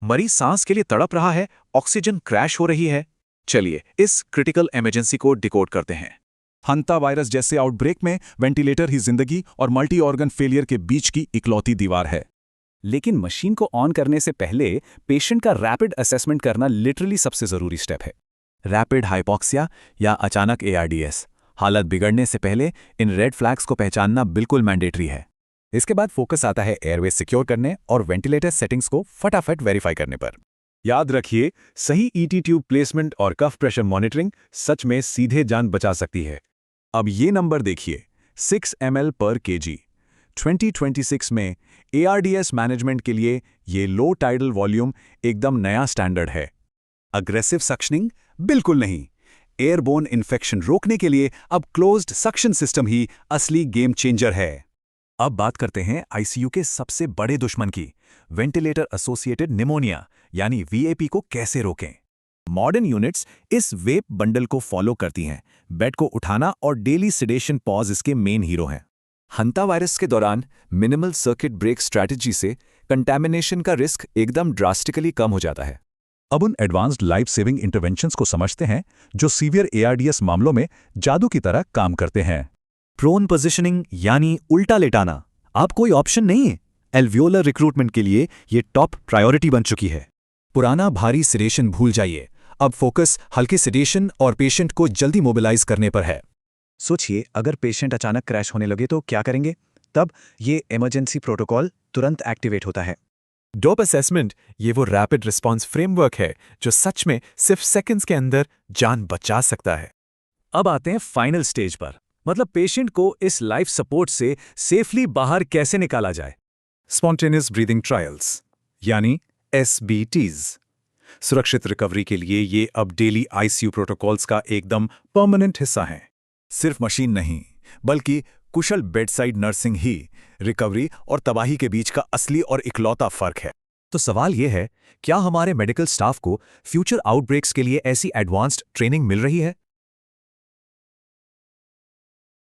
मरीज सांस के लिए तड़प रहा है, ऑक्सीजन क्रैश हो रही है। चलिए इस क्रिटिकल इमरजेंसी को डिकोड करते हैं। हंता वायरस जैसे आउटब्रेक में वेंटिलेटर ही जिंदगी और मल्टी ऑर्गन फेलियर के बीच की इकलौती दीवार है। लेकिन मशीन को ऑन करने से पहले पेशेंट का रैपिड असेसमेंट करना लिटरली सबसे ज़रूरी स्टेप है। रैपिड हाइपोक्सिया या अचानक एआरडीएस, हालत बिगड़ने से पहले इन रेड फ्लैग्स को पहचानना बिल्कुल मैंडेटरी है। इसके बाद फोकस आता है एयरवे सिक्योर करने और वेंटिलेटर सेटिंग्स को फटाफट वेरीफाई करने पर। याद रखिए, सही ईटी ट्यूब प्लेसमेंट और कफ प्रेशर मॉनिटरिंग सच में सीधे जान बचा सकती है। अब ये नंबर देखिए, 6 ml पर kg। 2026 में ARDS मैनेजमेंट के लिए ये लो टाइडल वॉल्यूम एकदम नया स्टैंडर्ड है। अग्रेसिव सक्शनिंग बिल्कुल नहीं। एयरबोर्न इन्फेक्शन रोकने के लिए अब क्लोज्ड सक्शन सिस्टम ही असली गेम चेंजर है। अब बात करते हैं आईसीयू के सबसे बड़े दुश्मन की, वेंटिलेटर एसोसिएटेड निमोनिया यानी वीएपी को कैसे रोकें। मॉडर्न यूनिट्स इस वेप बंडल को फॉलो करती हैं। बेड को उठाना और डेली सिडेशन पॉज इसके मेन हीरो हैं। हंता वायरस के दौरान मिनिमल सर्किट ब्रेक स्ट्रैटेजी से कंटैमिनेशन का रिस्क एकदम ड्रास्टिकली कम हो जाता है। अब उन एडवांस्ड लाइफ सेविंग इंटरवेंशंस को समझते हैं जो सीवियर एआरडीएस मामलों में जादू की तरह काम करते हैं। प्रोन पोजिशनिंग यानी उल्टा लेटाना अब कोई ऑप्शन नहीं है। एल्वियोलर रिक्रूटमेंट के लिए ये टॉप प्रायोरिटी बन चुकी है। पुराना भारी सिडेशन भूल जाइए, अब फोकस हल्के सिडेशन और पेशेंट को जल्दी मोबिलाइज करने पर है। सोचिए, अगर पेशेंट अचानक क्रैश होने लगे तो क्या करेंगे? तब ये इमरजेंसी प्रोटोकॉल तुरंत एक्टिवेट होता है। डोप असेसमेंट ये वो रैपिड रिस्पॉन्स फ्रेमवर्क है जो सच में सिर्फ सेकंड्स के अंदर जान बचा सकता है। अब आते हैं फाइनल स्टेज पर, मतलब पेशेंट को इस लाइफ सपोर्ट से सेफली बाहर कैसे निकाला जाए। स्पॉन्टेनियस ब्रीदिंग ट्रायल्स यानी SBTs। सुरक्षित रिकवरी के लिए ये अब डेली आईसीयू प्रोटोकॉल्स का एकदम परमानेंट हिस्सा हैं। सिर्फ मशीन नहीं, बल्कि कुशल बेडसाइड नर्सिंग ही रिकवरी और तबाही के बीच का असली और इकलौता फर्क है। तो सवाल यह है, क्या हमारे मेडिकल स्टाफ को फ्यूचर आउटब्रेक्स के लिए ऐसी एडवांस्ड ट्रेनिंग मिल रही है?